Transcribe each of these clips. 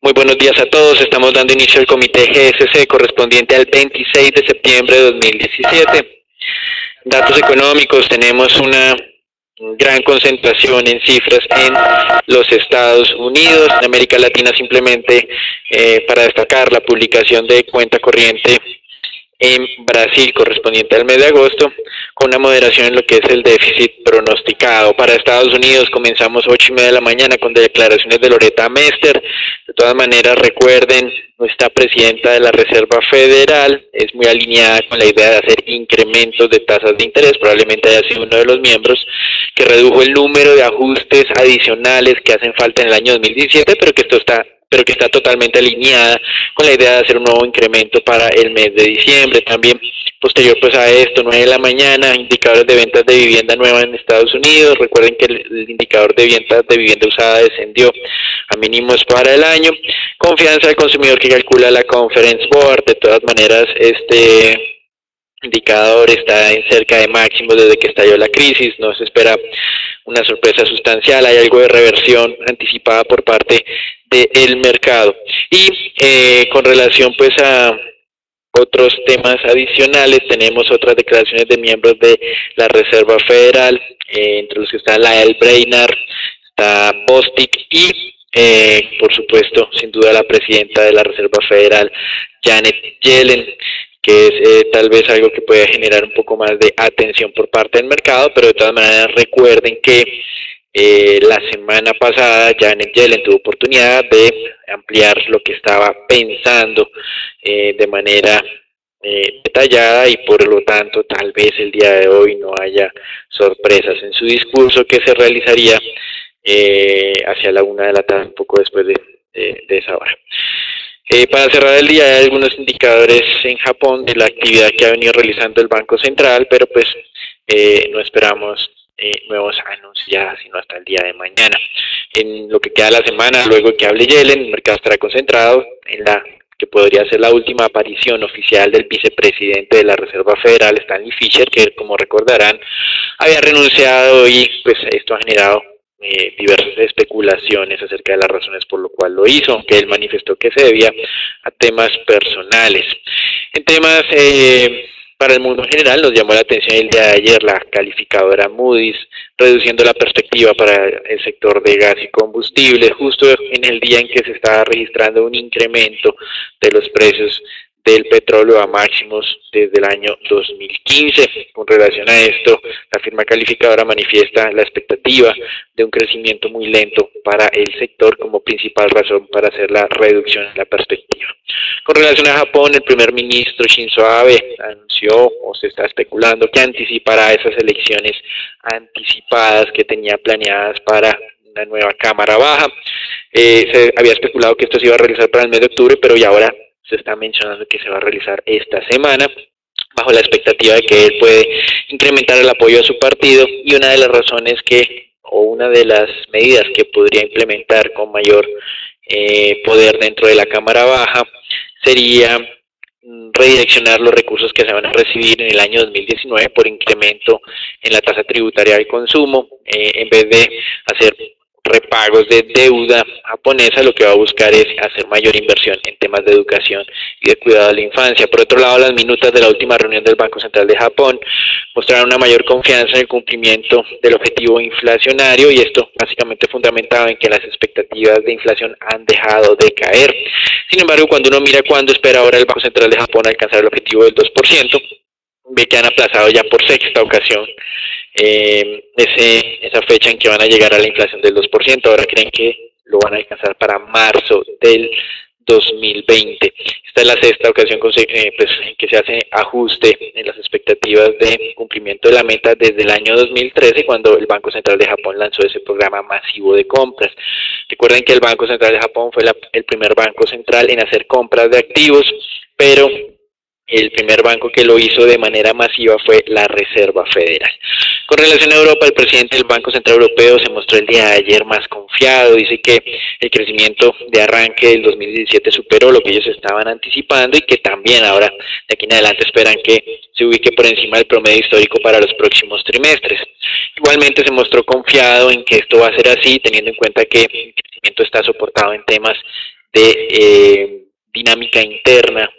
Muy buenos días a todos. Estamos dando inicio al comité GSC correspondiente al 26 de septiembre de 2017. Datos económicos, tenemos una gran concentración en cifras en los Estados Unidos. En América Latina simplemente para destacar la publicación de cuenta corriente en Brasil correspondiente al mes de agosto, con una moderación en lo que es el déficit pronosticado. Para Estados Unidos comenzamos 8:30 de la mañana con declaraciones de Loretta Mester. De todas maneras, recuerden, nuestra presidenta de la Reserva Federal es muy alineada con la idea de hacer incrementos de tasas de interés. Probablemente haya sido uno de los miembros que redujo el número de ajustes adicionales que hacen falta en el año 2017, pero que está totalmente alineada con la idea de hacer un nuevo incremento para el mes de diciembre. También posterior pues a esto, 9 de la mañana, indicadores de ventas de vivienda nueva en Estados Unidos. Recuerden que el indicador de ventas de vivienda usada descendió a mínimos para el año. Confianza del consumidor que calcula la Conference Board. De todas maneras, este indicador está en cerca de máximos desde que estalló la crisis. No se espera una sorpresa sustancial, hay algo de reversión anticipada por parte del mercado. Y con relación pues a otros temas adicionales, tenemos otras declaraciones de miembros de la Reserva Federal, entre los que está Lael Brainard, está Bostic y por supuesto, sin duda, la presidenta de la Reserva Federal, Janet Yellen, que es tal vez algo que puede generar un poco más de atención por parte del mercado, pero de todas maneras recuerden que la semana pasada Janet Yellen tuvo oportunidad de ampliar lo que estaba pensando de manera detallada, y por lo tanto tal vez el día de hoy no haya sorpresas en su discurso, que se realizaría hacia la 1 de la tarde, un poco después de esa hora. Para cerrar el día, hay algunos indicadores en Japón de la actividad que ha venido realizando el Banco Central, pero pues no esperamos nuevos anuncios ya sino hasta el día de mañana. En lo que queda de la semana, luego que hable Yellen, el mercado estará concentrado en la que podría ser la última aparición oficial del vicepresidente de la Reserva Federal, Stanley Fischer, que como recordarán había renunciado, y pues esto ha generado diversas especulaciones acerca de las razones por lo cual lo hizo, aunque él manifestó que se debía a temas personales. En temas para el mundo en general, nos llamó la atención el día de ayer la calificadora Moody's reduciendo la perspectiva para el sector de gas y combustible, justo en el día en que se estaba registrando un incremento de los precios del petróleo a máximos desde el año 2015. Con relación a esto, la firma calificadora manifiesta la expectativa de un crecimiento muy lento para el sector como principal razón para hacer la reducción en la perspectiva. Con relación a Japón, el primer ministro Shinzo Abe anunció, o se está especulando, que anticipará esas elecciones anticipadas que tenía planeadas para una nueva Cámara Baja. Se había especulado que esto se iba a realizar para el mes de octubre, pero ya ahora se está mencionando que se va a realizar esta semana, bajo la expectativa de que él puede incrementar el apoyo a su partido, y una de las razones una de las medidas que podría implementar con mayor poder dentro de la Cámara Baja sería redireccionar los recursos que se van a recibir en el año 2019 por incremento en la tasa tributaria al consumo, en vez de hacer repagos de deuda japonesa. Lo que va a buscar es hacer mayor inversión en temas de educación y de cuidado de la infancia. Por otro lado, las minutas de la última reunión del Banco Central de Japón mostraron una mayor confianza en el cumplimiento del objetivo inflacionario, y esto básicamente fundamentado en que las expectativas de inflación han dejado de caer. Sin embargo, cuando uno mira cuándo espera ahora el Banco Central de Japón alcanzar el objetivo del 2%, ve que han aplazado ya por sexta ocasión esa fecha en que van a llegar a la inflación del 2%. Ahora creen que lo van a alcanzar para marzo del 2020. Esta es la sexta ocasión en que se hace ajuste en las expectativas de cumplimiento de la meta desde el año 2013, cuando el Banco Central de Japón lanzó ese programa masivo de compras. Recuerden que el Banco Central de Japón fue el primer banco central en hacer compras de activos, pero el primer banco que lo hizo de manera masiva fue la Reserva Federal. Con relación a Europa, el presidente del Banco Central Europeo se mostró el día de ayer más confiado. Dice que el crecimiento de arranque del 2017 superó lo que ellos estaban anticipando, y que también ahora, de aquí en adelante, esperan que se ubique por encima del promedio histórico para los próximos trimestres. Igualmente se mostró confiado en que esto va a ser así, teniendo en cuenta que el crecimiento está soportado en temas de dinámica interna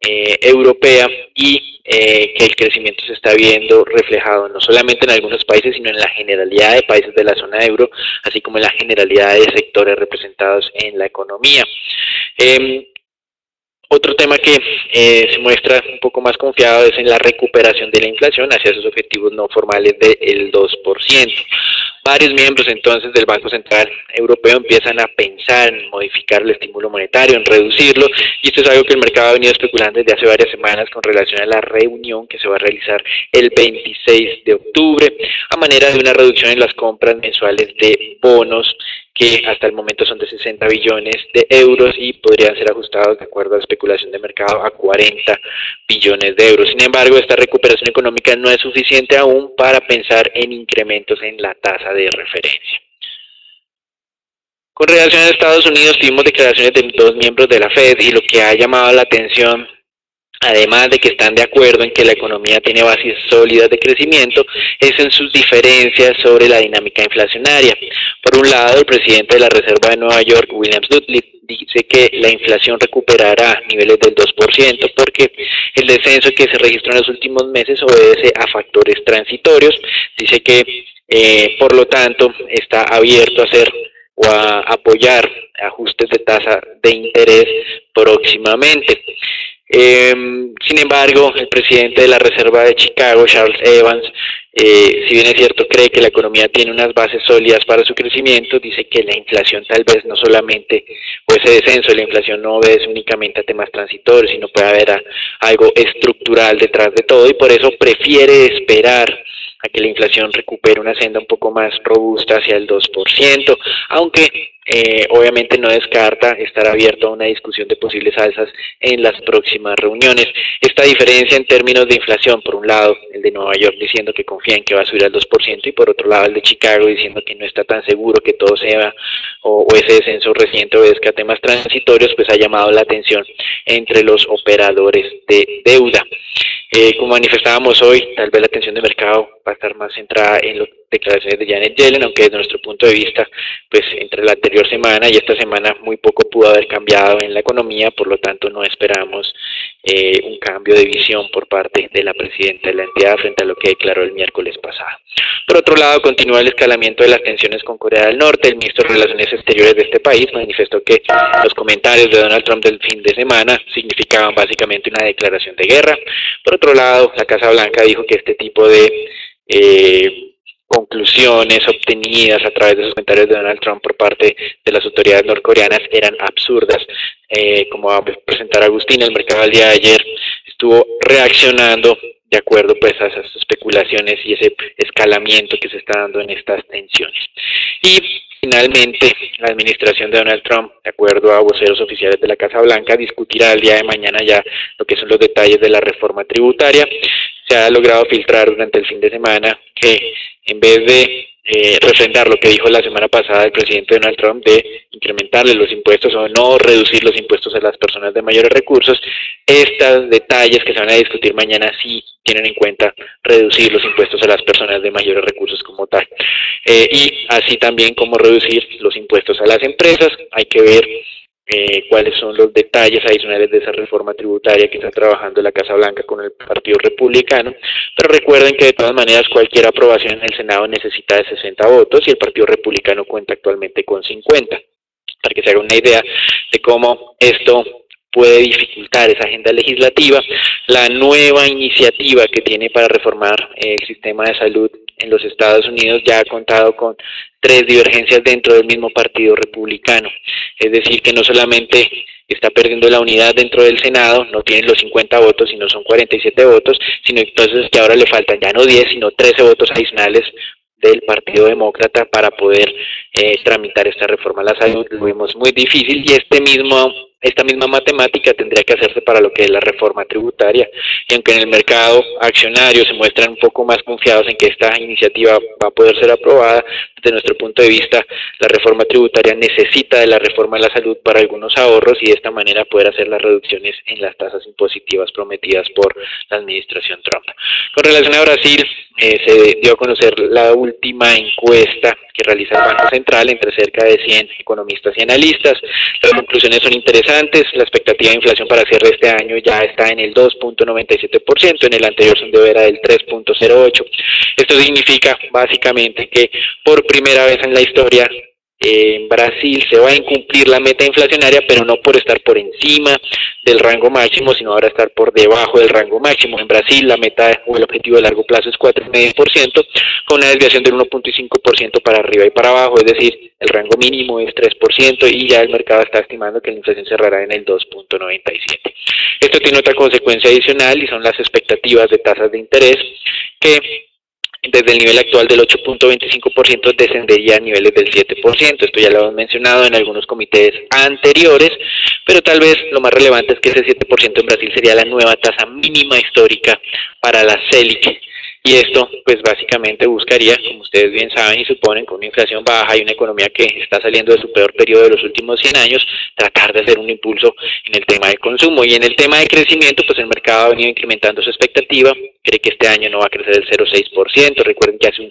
europea y que el crecimiento se está viendo reflejado no solamente en algunos países, sino en la generalidad de países de la zona euro, así como en la generalidad de sectores representados en la economía. Otro tema que se muestra un poco más confiado es en la recuperación de la inflación hacia sus objetivos no formales del 2%. Varios miembros entonces del Banco Central Europeo empiezan a pensar en modificar el estímulo monetario, en reducirlo, y esto es algo que el mercado ha venido especulando desde hace varias semanas con relación a la reunión que se va a realizar el 26 de octubre, a manera de una reducción en las compras mensuales de bonos que hasta el momento son de 60 billones de euros y podrían ser ajustados de acuerdo a la especulación de mercado a 40 billones de euros. Sin embargo, esta recuperación económica no es suficiente aún para pensar en incrementos en la tasa de referencia. Con relación a Estados Unidos, tuvimos declaraciones de dos miembros de la Fed y lo que ha llamado la atención, además de que están de acuerdo en que la economía tiene bases sólidas de crecimiento, es en sus diferencias sobre la dinámica inflacionaria. Por un lado, el presidente de la Reserva de Nueva York, William Dudley, dice que la inflación recuperará niveles del 2% porque el descenso que se registró en los últimos meses obedece a factores transitorios. Dice que, por lo tanto, está abierto a hacer o a apoyar ajustes de tasa de interés próximamente. Sin embargo, el presidente de la Reserva de Chicago, Charles Evans, si bien es cierto, cree que la economía tiene unas bases sólidas para su crecimiento, dice que la inflación tal vez no solamente, o ese descenso de la inflación no obedece únicamente a temas transitorios, sino puede haber algo estructural detrás de todo, y por eso prefiere esperar a que la inflación recupere una senda un poco más robusta hacia el 2%, aunque obviamente no descarta estar abierto a una discusión de posibles alzas en las próximas reuniones. Esta diferencia en términos de inflación, por un lado, el de Nueva York diciendo que confía en que va a subir al 2%, y por otro lado el de Chicago diciendo que no está tan seguro que todo sea o ese descenso reciente obedezca a temas transitorios, pues ha llamado la atención entre los operadores de deuda. Como manifestábamos hoy, tal vez la atención de mercado va a estar más centrada en las declaraciones de Janet Yellen, aunque desde nuestro punto de vista, pues entre la anterior semana y esta semana muy poco pudo haber cambiado en la economía, por lo tanto no esperamos un cambio de visión por parte de la presidenta de la entidad frente a lo que declaró el miércoles pasado. Por otro lado, continúa el escalamiento de las tensiones con Corea del Norte. El ministro de Relaciones Exteriores de este país manifestó que los comentarios de Donald Trump del fin de semana significaban básicamente una declaración de guerra. Por otro lado, la Casa Blanca dijo que este tipo de conclusiones obtenidas a través de sus comentarios de Donald Trump por parte de las autoridades norcoreanas eran absurdas. Como va a presentar Agustín, el mercado el día de ayer estuvo reaccionando de acuerdo pues a esas especulaciones y ese escalamiento que se está dando en estas tensiones. Y finalmente, la administración de Donald Trump, de acuerdo a voceros oficiales de la Casa Blanca, discutirá el día de mañana ya lo que son los detalles de la reforma tributaria. Se ha logrado filtrar durante el fin de semana que en vez de refrendar lo que dijo la semana pasada el presidente Donald Trump de incrementarle los impuestos o no reducir los impuestos a las personas de mayores recursos, estos detalles que se van a discutir mañana sí tienen en cuenta reducir los impuestos a las personas de mayores recursos como tal. Y así también como reducir los impuestos a las empresas. Hay que ver cuáles son los detalles adicionales de esa reforma tributaria que está trabajando la Casa Blanca con el Partido Republicano, pero recuerden que de todas maneras cualquier aprobación en el Senado necesita de 60 votos y el Partido Republicano cuenta actualmente con 50, para que se haga una idea de cómo esto puede dificultar esa agenda legislativa. La nueva iniciativa que tiene para reformar el sistema de salud en los Estados Unidos ya ha contado con 3 divergencias dentro del mismo Partido Republicano, es decir que no solamente está perdiendo la unidad dentro del Senado, no tienen los 50 votos, sino son 47 votos, sino entonces que ahora le faltan ya no 10, sino 13 votos adicionales del Partido Demócrata para poder tramitar esta reforma a la salud. Lo vemos muy difícil y este mismo esta misma matemática tendría que hacerse para lo que es la reforma tributaria, y aunque en el mercado accionario se muestran un poco más confiados en que esta iniciativa va a poder ser aprobada, desde nuestro punto de vista la reforma tributaria necesita de la reforma de la salud para algunos ahorros y de esta manera poder hacer las reducciones en las tasas impositivas prometidas por la administración Trump. Con relación a Brasil, se dio a conocer la última encuesta que realiza el Banco Central entre cerca de 100 economistas y analistas. Las conclusiones son interesantes. La expectativa de inflación para cierre de este año ya está en el 2.97%, en el anterior sondeo era del 3.08%. Esto significa básicamente que por primera vez en la historia en Brasil se va a incumplir la meta inflacionaria, pero no por estar por encima del rango máximo, sino ahora estar por debajo del rango máximo. En Brasil la meta o el objetivo de largo plazo es 4,5%, con una desviación del 1.5% para arriba y para abajo, es decir, el rango mínimo es 3% y ya el mercado está estimando que la inflación cerrará en el 2.97%. Esto tiene otra consecuencia adicional y son las expectativas de tasas de interés que desde el nivel actual del 8.25% descendería a niveles del 7%. Esto ya lo hemos mencionado en algunos comités anteriores, pero tal vez lo más relevante es que ese 7% en Brasil sería la nueva tasa mínima histórica para la Selic. Y esto, pues básicamente buscaría, como ustedes bien saben y suponen, con una inflación baja y una economía que está saliendo de su peor periodo de los últimos 100 años, tratar de hacer un impulso en el tema del consumo. Y en el tema de crecimiento, pues el mercado ha venido incrementando su expectativa, cree que este año no va a crecer el 0,6%, recuerden que hace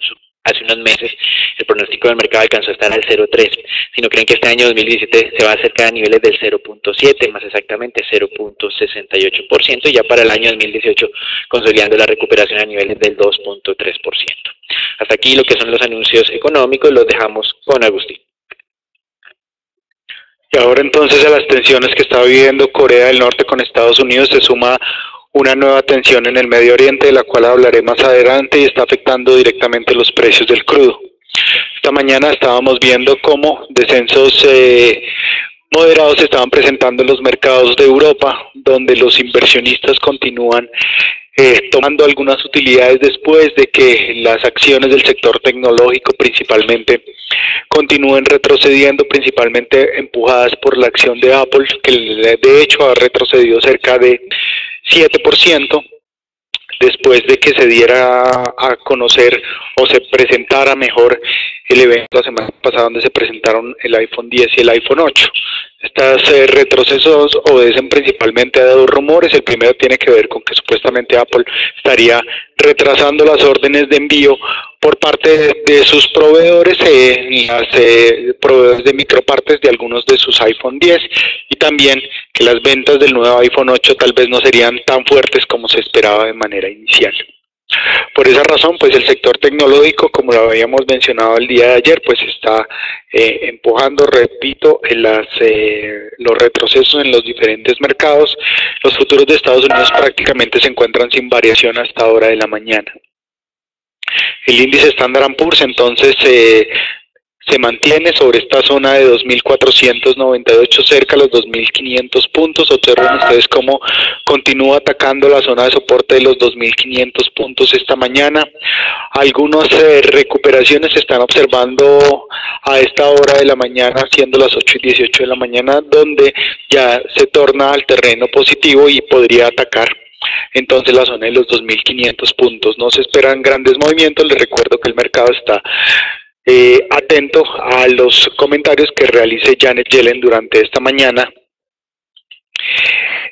unos meses el pronóstico del mercado alcanzó a estar al 0,3%, sino creen que este año 2017 se va a acercar a niveles del 0,7%, más exactamente 0,68%, y ya para el año 2018 consolidando la recuperación a niveles del 2,3%. Hasta aquí lo que son los anuncios económicos, los dejamos con Agustín. Y ahora entonces a las tensiones que está viviendo Corea del Norte con Estados Unidos se suma una nueva tensión en el Medio Oriente, de la cual hablaré más adelante, y está afectando directamente los precios del crudo. Esta mañana estábamos viendo cómo descensos moderados se estaban presentando en los mercados de Europa, donde los inversionistas continúan tomando algunas utilidades después de que las acciones del sector tecnológico principalmente continúen retrocediendo, principalmente empujadas por la acción de Apple, que de hecho ha retrocedido cerca de 7%, después de que se diera a conocer o se presentara mejor el evento la semana pasada donde se presentaron el iPhone 10 y el iPhone 8. Estos retrocesos obedecen principalmente a dos rumores. El primero tiene que ver con que supuestamente Apple estaría retrasando las órdenes de envío por parte de sus proveedores, proveedores de micropartes de algunos de sus iPhone 10, y también que las ventas del nuevo iPhone 8 tal vez no serían tan fuertes como se esperaba de manera inicial. Por esa razón, pues el sector tecnológico, como lo habíamos mencionado el día de ayer, pues está empujando, repito, los retrocesos en los diferentes mercados. Los futuros de Estados Unidos prácticamente se encuentran sin variación hasta hora de la mañana. El índice Standard & Poor's entonces se mantiene sobre esta zona de 2.498, cerca de los 2.500 puntos. Observen ustedes cómo continúa atacando la zona de soporte de los 2.500 puntos esta mañana. Algunas recuperaciones se están observando a esta hora de la mañana, siendo las 8:18 de la mañana, donde ya se torna al terreno positivo y podría atacar entonces la zona de los 2.500 puntos. No se esperan grandes movimientos. Les recuerdo que el mercado está atento a los comentarios que realice Janet Yellen durante esta mañana,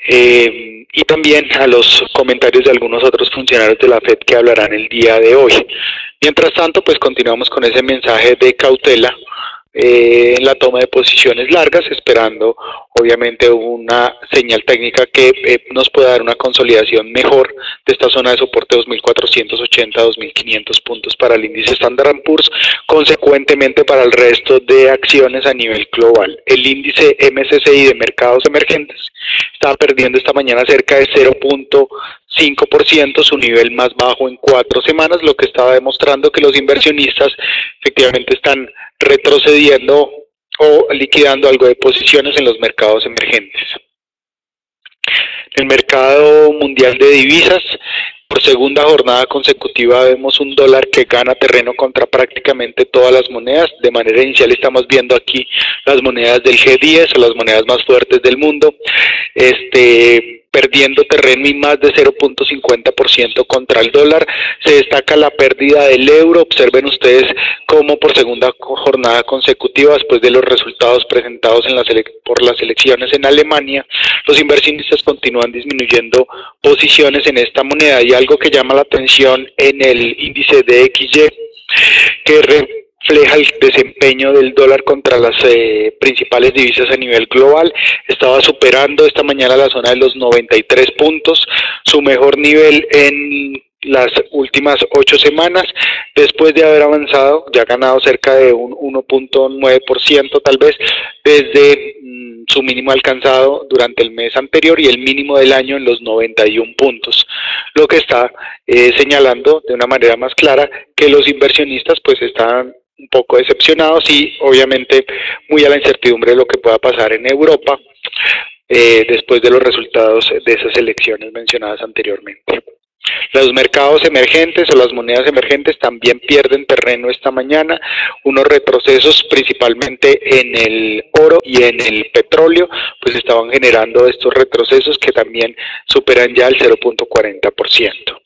y también a los comentarios de algunos otros funcionarios de la FED que hablarán el día de hoy. Mientras tanto, pues continuamos con ese mensaje de cautela en la toma de posiciones largas, esperando obviamente una señal técnica que nos pueda dar una consolidación mejor de esta zona de soporte 2.480 a 2.500 puntos para el índice Standard & Poor's, consecuentemente para el resto de acciones a nivel global. El índice MSCI de mercados emergentes estaba perdiendo esta mañana cerca de 0.5%, su nivel más bajo en 4 semanas, lo que estaba demostrando que los inversionistas efectivamente están retrocediendo o liquidando algo de posiciones en los mercados emergentes. El mercado mundial de divisas Por segunda jornada consecutiva vemos un dólar que gana terreno contra prácticamente todas las monedas. De manera inicial estamos viendo aquí las monedas del G10 o las monedas más fuertes del mundo, perdiendo terreno y más de 0.50% contra el dólar. Se destaca la pérdida del euro. Observen ustedes cómo por segunda jornada consecutiva, después de los resultados presentados por las elecciones en Alemania, los inversionistas continúan disminuyendo posiciones en esta moneda. Y algo que llama la atención en el índice DXY, que refleja el desempeño del dólar contra las principales divisas a nivel global, estaba superando esta mañana la zona de los 93 puntos, su mejor nivel en las últimas 8 semanas, después de haber avanzado, ya ha ganado cerca de un 1.9% tal vez, desde su mínimo alcanzado durante el mes anterior y el mínimo del año en los 91 puntos, lo que está señalando de una manera más clara que los inversionistas pues están un poco decepcionados y obviamente muy a la incertidumbre de lo que pueda pasar en Europa después de los resultados de esas elecciones mencionadas anteriormente. Los mercados emergentes o las monedas emergentes también pierden terreno esta mañana, unos retrocesos principalmente en el oro y en el petróleo, pues estaban generando estos retrocesos que también superan ya el 0.40%.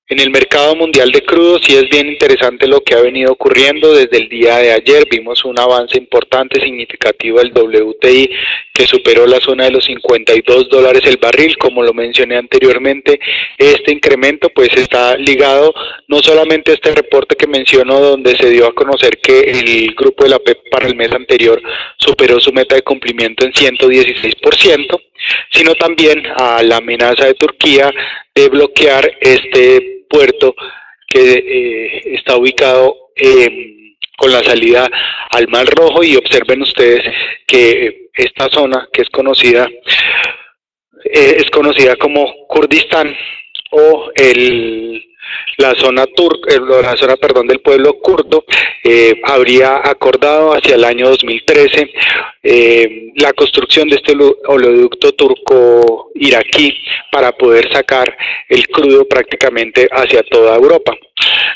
En el mercado mundial de crudo sí es bien interesante lo que ha venido ocurriendo. Desde el día de ayer vimos un avance importante, significativo del WTI, que superó la zona de los $52 el barril. Como lo mencioné anteriormente, este incremento pues está ligado no solamente a este reporte que menciono, donde se dio a conocer que el grupo de la OPEP para el mes anterior superó su meta de cumplimiento en 116%, sino también a la amenaza de Turquía de bloquear este puerto que está ubicado con la salida al Mar Rojo. Y observen ustedes que esta zona, que es conocida como Kurdistán o la zona del pueblo kurdo, habría acordado hacia el año 2013 la construcción de este oleoducto turco-iraquí para poder sacar el crudo prácticamente hacia toda Europa.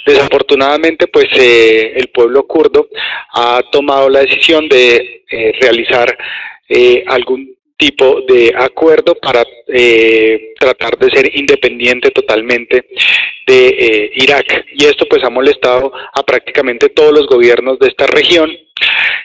Desafortunadamente, pues el pueblo kurdo ha tomado la decisión de realizar algún tipo de acuerdo para tratar de ser independiente totalmente de Irak, y esto pues ha molestado a prácticamente todos los gobiernos de esta región.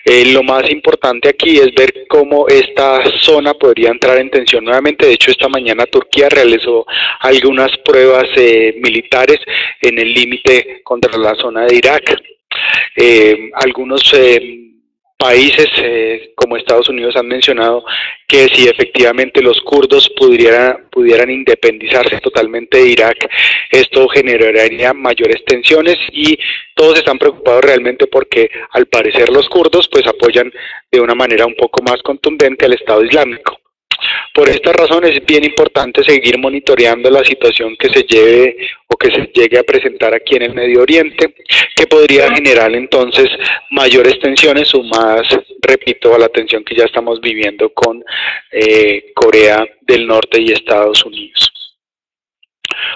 Lo más importante aquí es ver cómo esta zona podría entrar en tensión nuevamente. De hecho, esta mañana Turquía realizó algunas pruebas militares en el límite contra la zona de Irak. Algunos países como Estados Unidos han mencionado que si efectivamente los kurdos pudieran independizarse totalmente de Irak, esto generaría mayores tensiones, y todos están preocupados realmente porque al parecer los kurdos pues apoyan de una manera un poco más contundente al Estado Islámico. Por esta razón es bien importante seguir monitoreando la situación que se llegue a presentar aquí en el Medio Oriente, que podría generar entonces mayores tensiones, sumadas, repito, a la tensión que ya estamos viviendo con Corea del Norte y Estados Unidos.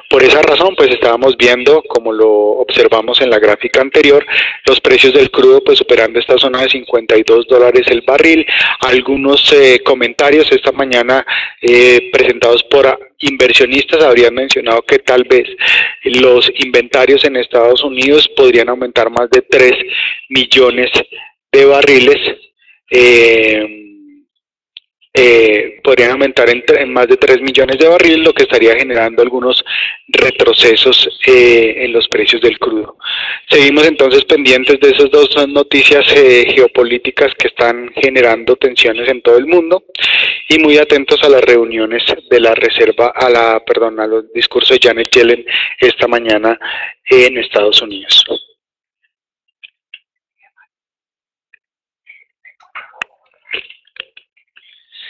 Por esa razón, pues estábamos viendo, como lo observamos en la gráfica anterior, los precios del crudo pues superando esta zona de $52 el barril. Algunos comentarios esta mañana presentados por inversionistas habrían mencionado que tal vez los inventarios en Estados Unidos podrían aumentar más de 3 millones de barriles, podrían aumentar en más de 3 millones de barriles, lo que estaría generando algunos retrocesos en los precios del crudo. Seguimos entonces pendientes de esas dos noticias geopolíticas que están generando tensiones en todo el mundo, y muy atentos a las reuniones de la a los discursos de Janet Yellen esta mañana en Estados Unidos.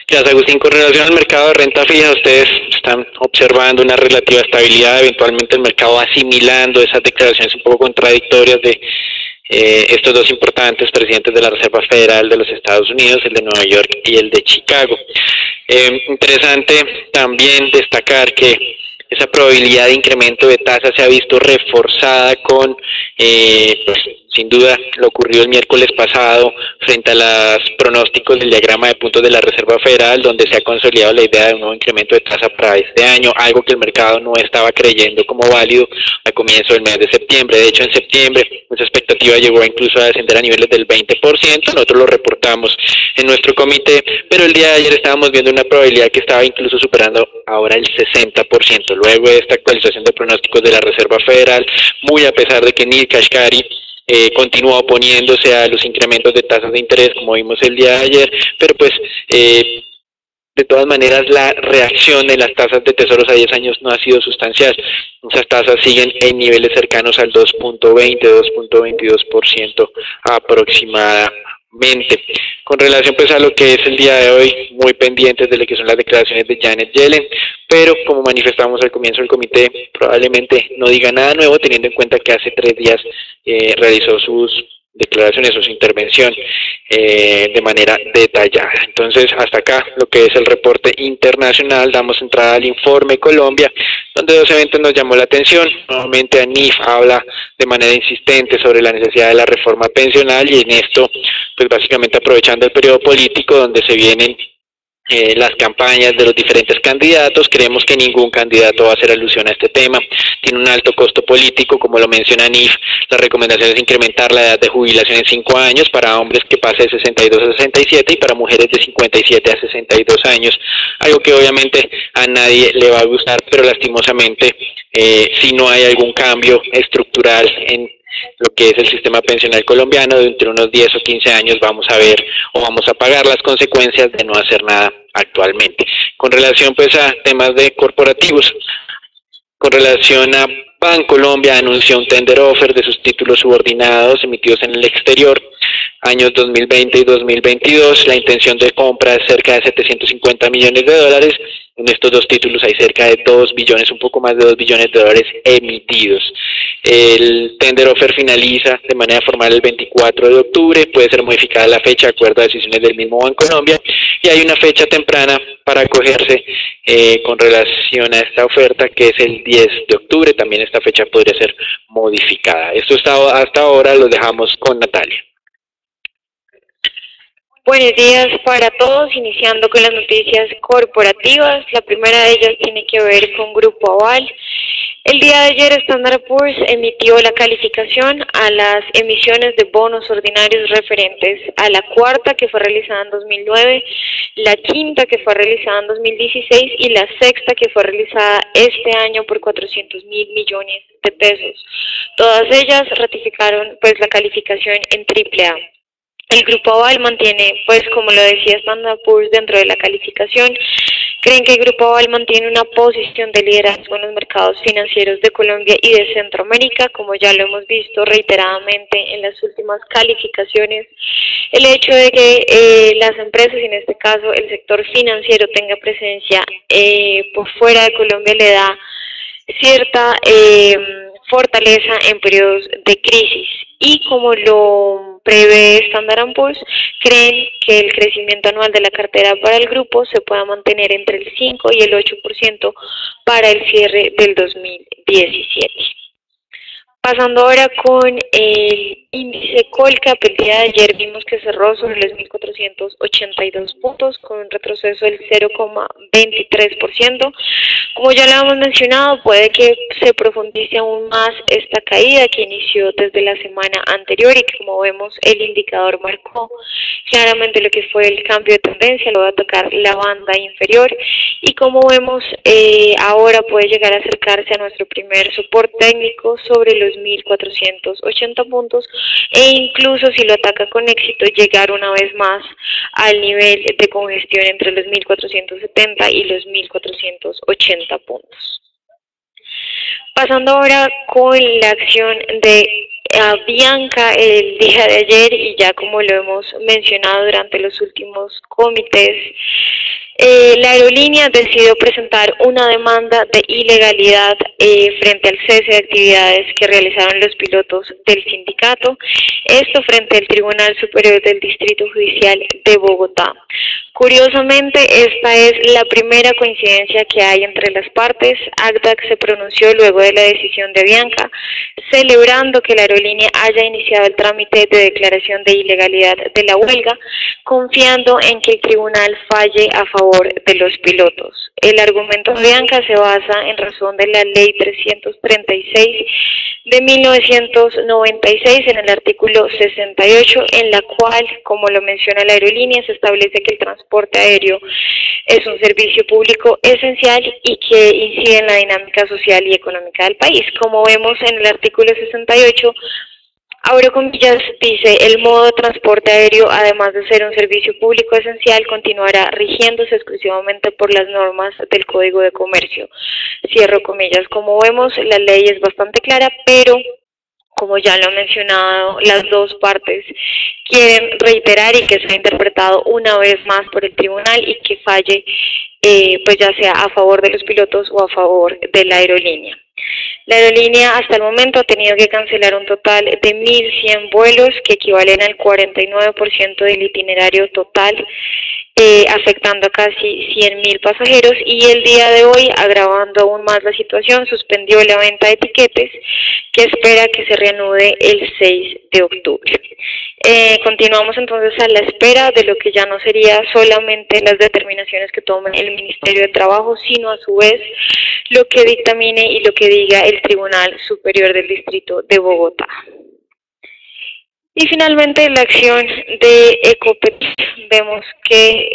Gracias, Agustín. Con relación al mercado de renta fija, ustedes están observando una relativa estabilidad, eventualmente el mercado asimilando esas declaraciones un poco contradictorias estos dos importantes presidentes de la Reserva Federal de los Estados Unidos, el de Nueva York y el de Chicago. Interesante también destacar que esa probabilidad de incremento de tasas se ha visto reforzada con, pues, sin duda, lo ocurrido el miércoles pasado frente a los pronósticos del diagrama de puntos de la Reserva Federal, donde se ha consolidado la idea de un nuevo incremento de tasa para este año, algo que el mercado no estaba creyendo como válido al comienzo del mes de septiembre. De hecho, en septiembre esa expectativa llegó incluso a descender a niveles del 20%, nosotros lo reportamos en nuestro comité, pero el día de ayer estábamos viendo una probabilidad que estaba incluso superando ahora el 60%, luego de esta actualización de pronósticos de la Reserva Federal, muy a pesar de que Neel Kashkari continúa oponiéndose a los incrementos de tasas de interés, como vimos el día de ayer, pero pues de todas maneras la reacción en las tasas de tesoros a 10 años no ha sido sustancial. Esas tasas siguen en niveles cercanos al 2.20, 2.22% aproximadamente. Con relación pues a lo que es el día de hoy, muy pendientes de lo que son las declaraciones de Janet Yellen, pero como manifestamos al comienzo del comité, probablemente no diga nada nuevo, teniendo en cuenta que hace 3 días realizó sus declaraciones o su intervención de manera detallada. Entonces, hasta acá lo que es el reporte internacional. Damos entrada al informe Colombia, donde 2 eventos nos llamó la atención. Nuevamente ANIF habla de manera insistente sobre la necesidad de la reforma pensional, y en esto, pues básicamente aprovechando el periodo político donde se vienen las campañas de los diferentes candidatos. Creemos que ningún candidato va a hacer alusión a este tema, tiene un alto costo político, como lo menciona NIF. La recomendación es incrementar la edad de jubilación en 5 años para hombres, que pase de 62 a 67, y para mujeres de 57 a 62 años, algo que obviamente a nadie le va a gustar, pero lastimosamente si no hay algún cambio estructural en lo que es el sistema pensional colombiano, de entre unos 10 o 15 años vamos a ver o vamos a pagar las consecuencias de no hacer nada actualmente. Con relación pues a temas de corporativos, con relación a Bancolombia, anunció un tender offer de sus títulos subordinados emitidos en el exterior, años 2020 y 2022. La intención de compra es cerca de 750 millones de dólares. En estos 2 títulos hay cerca de 2 billones, un poco más de 2 billones de dólares emitidos. El tender offer finaliza de manera formal el 24 de octubre, puede ser modificada la fecha de acuerdo a decisiones del mismo Bancolombia, y hay una fecha temprana para acogerse con relación a esta oferta, que es el 10 de octubre. También esta fecha podría ser modificada. Esto está hasta ahora, lo dejamos con Natalia. Buenos días para todos, iniciando con las noticias corporativas. La primera de ellas tiene que ver con Grupo Aval. El día de ayer Standard & Poor's emitió la calificación a las emisiones de bonos ordinarios referentes a la cuarta, que fue realizada en 2009, la quinta, que fue realizada en 2016, y la sexta, que fue realizada este año por 400.000 millones de pesos. Todas ellas ratificaron pues la calificación en AAA. El Grupo Aval mantiene, pues como lo decía Standard & Poor's dentro de la calificación, creen que el Grupo Aval mantiene una posición de liderazgo en los mercados financieros de Colombia y de Centroamérica, como ya lo hemos visto reiteradamente en las últimas calificaciones. El hecho de que las empresas, y en este caso el sector financiero, tenga presencia por fuera de Colombia le da cierta fortaleza en periodos de crisis, y como lo prevé Standard & Poor's, creen que el crecimiento anual de la cartera para el grupo se pueda mantener entre el 5 y el 8% para el cierre del 2017. Pasando ahora con el índice Colcap, el día de ayer vimos que cerró sobre los 1.482 puntos con un retroceso del 0,23%. Como ya lo hemos mencionado, puede que se profundice aún más esta caída que inició desde la semana anterior, y que, como vemos, el indicador marcó claramente lo que fue el cambio de tendencia, lo va a tocar la banda inferior, y como vemos ahora puede llegar a acercarse a nuestro primer soporte técnico sobre los 1.480 puntos, e incluso si lo ataca con éxito, llegar una vez más al nivel de congestión entre los 1.470 y los 1.480 puntos. Pasando ahora con la acción de Avianca el día de ayer, y ya como lo hemos mencionado durante los últimos comités, La aerolínea decidió presentar una demanda de ilegalidad frente al cese de actividades que realizaron los pilotos del sindicato, esto frente al Tribunal Superior del Distrito Judicial de Bogotá. Curiosamente, esta es la primera coincidencia que hay entre las partes. ACDAC se pronunció luego de la decisión de Avianca, celebrando que la aerolínea haya iniciado el trámite de declaración de ilegalidad de la huelga, confiando en que el tribunal falle a favor de los pilotos. El argumento de Avianca se basa en razón de la Ley 336 de 1996 en el artículo 68, en la cual, como lo menciona la aerolínea, se establece que el transporte aéreo es un servicio público esencial y que incide en la dinámica social y económica del país. Como vemos en el artículo 68, abro comillas, dice: el modo de transporte aéreo, además de ser un servicio público esencial, continuará rigiéndose exclusivamente por las normas del Código de Comercio. Cierro comillas. Como vemos, la ley es bastante clara, pero como ya lo he mencionado, las dos partes quieren reiterar y que sea interpretado una vez más por el tribunal y que falle, pues ya sea a favor de los pilotos o a favor de la aerolínea. La aerolínea hasta el momento ha tenido que cancelar un total de 1.100 vuelos que equivalen al 49% del itinerario total, afectando a casi 100.000 pasajeros, y el día de hoy, agravando aún más la situación, suspendió la venta de tiquetes que espera que se reanude el 6 de octubre. Continuamos entonces a la espera de lo que ya no sería solamente las determinaciones que tome el Ministerio de Trabajo, sino a su vez lo que dictamine y lo que diga el Tribunal Superior del Distrito de Bogotá. Y finalmente, la acción de Ecopetrol, vemos que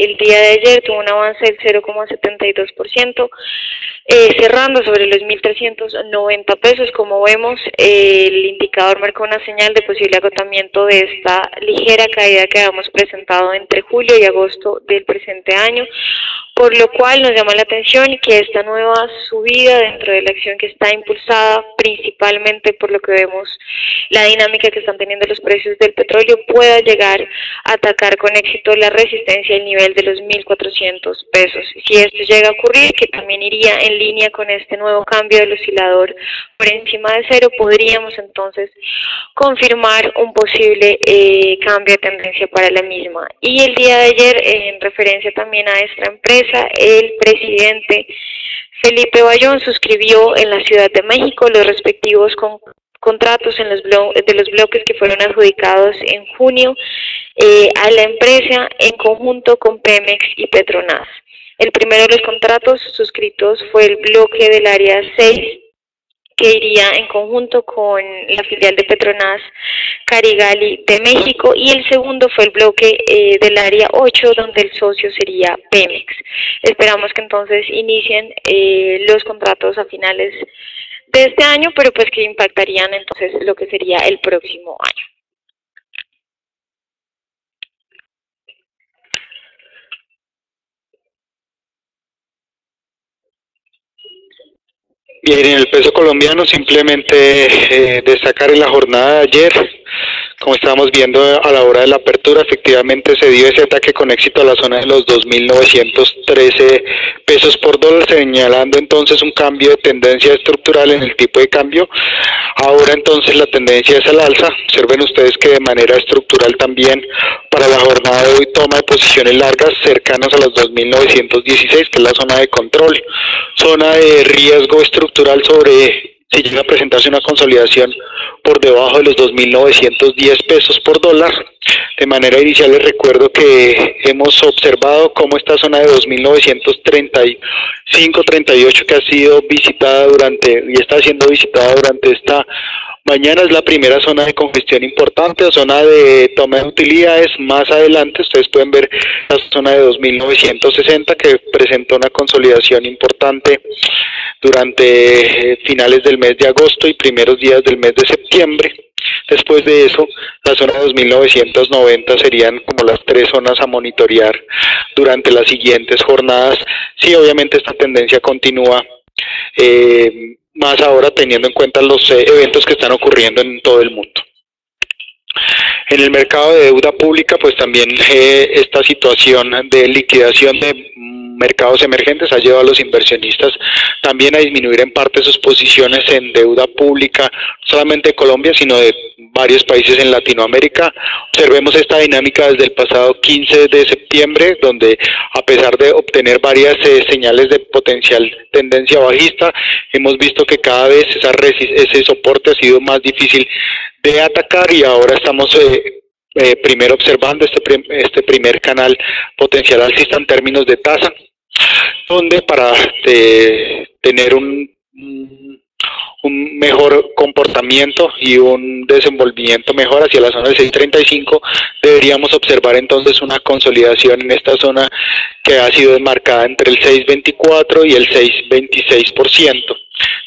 el día de ayer tuvo un avance del 0,72%, cerrando sobre los 1.390 pesos. Como vemos, el indicador marcó una señal de posible agotamiento de esta ligera caída que habíamos presentado entre julio y agosto del presente año, por lo cual nos llama la atención que esta nueva subida dentro de la acción, que está impulsada principalmente por lo que vemos la dinámica que están teniendo los precios del petróleo, pueda llegar a atacar con éxito la resistencia al nivel de los 1.400 pesos. Si esto llega a ocurrir, que también iría en línea con este nuevo cambio del oscilador por encima de cero, podríamos entonces confirmar un posible cambio de tendencia para la misma. Y el día de ayer, en referencia también a esta empresa, el presidente Felipe Bayón suscribió en la Ciudad de México los respectivos contratos de los bloques que fueron adjudicados en junio a la empresa en conjunto con Pemex y Petronas. El primero de los contratos suscritos fue el bloque del área 6, que iría en conjunto con la filial de Petronas Carigali de México, y el segundo fue el bloque del área 8, donde el socio sería Pemex. Esperamos que entonces inicien los contratos a finales de este año, pero pues que impactarían entonces lo que sería el próximo año. Bien, en el peso colombiano simplemente destacar en la jornada de ayer, como estábamos viendo a la hora de la apertura, efectivamente se dio ese ataque con éxito a la zona de los 2.913 pesos por dólar, señalando entonces un cambio de tendencia estructural en el tipo de cambio. Ahora entonces la tendencia es al alza. Observen ustedes que de manera estructural también para la jornada de hoy toma de posiciones largas cercanas a las 2.916, que es la zona de control, zona de riesgo estructural sobre si llega a presentarse una consolidación por debajo de los 2.910 pesos por dólar. De manera inicial les recuerdo que hemos observado cómo esta zona de 2.935-38 que ha sido visitada y está siendo visitada durante esta mañana es la primera zona de congestión importante o zona de toma de utilidades. Más adelante ustedes pueden ver la zona de 2.960 que presentó una consolidación importante durante finales del mes de agosto y primeros días del mes de septiembre. Después de eso, la zona de 2.990 serían como las tres zonas a monitorear durante las siguientes jornadas. Sí, obviamente esta tendencia continúa, más ahora teniendo en cuenta los eventos que están ocurriendo en todo el mundo. En el mercado de deuda pública, pues también esta situación de liquidación de mercados emergentes ha llevado a los inversionistas también a disminuir en parte sus posiciones en deuda pública, no solamente de Colombia, sino de varios países en Latinoamérica. Observemos esta dinámica desde el pasado 15 de septiembre, donde a pesar de obtener varias señales de potencial tendencia bajista, hemos visto que cada vez ese soporte ha sido más difícil de atacar y ahora estamos primero observando este primer canal potencial alcista en términos de tasa, donde para tener un mejor comportamiento y un desenvolvimiento mejor hacia la zona de 6.35, deberíamos observar entonces una consolidación en esta zona que ha sido enmarcada entre el 6.24 y el 6.26%.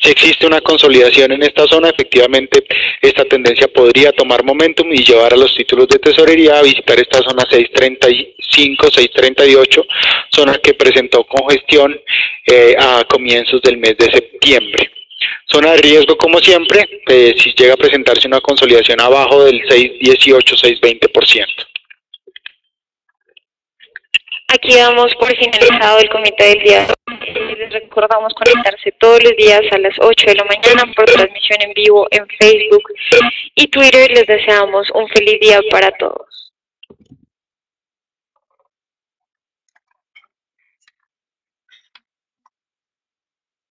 Si existe una consolidación en esta zona, efectivamente esta tendencia podría tomar momentum y llevar a los títulos de tesorería a visitar esta zona 6.35, 6.38, zona que presentó congestión a comienzos del mes de septiembre. Zona de riesgo, como siempre, si llega a presentarse una consolidación abajo del 6.18, 6.20%. Aquí damos por finalizado el comité del día de hoy. Les recordamos conectarse todos los días a las 8 de la mañana por transmisión en vivo en Facebook y Twitter. Les deseamos un feliz día para todos.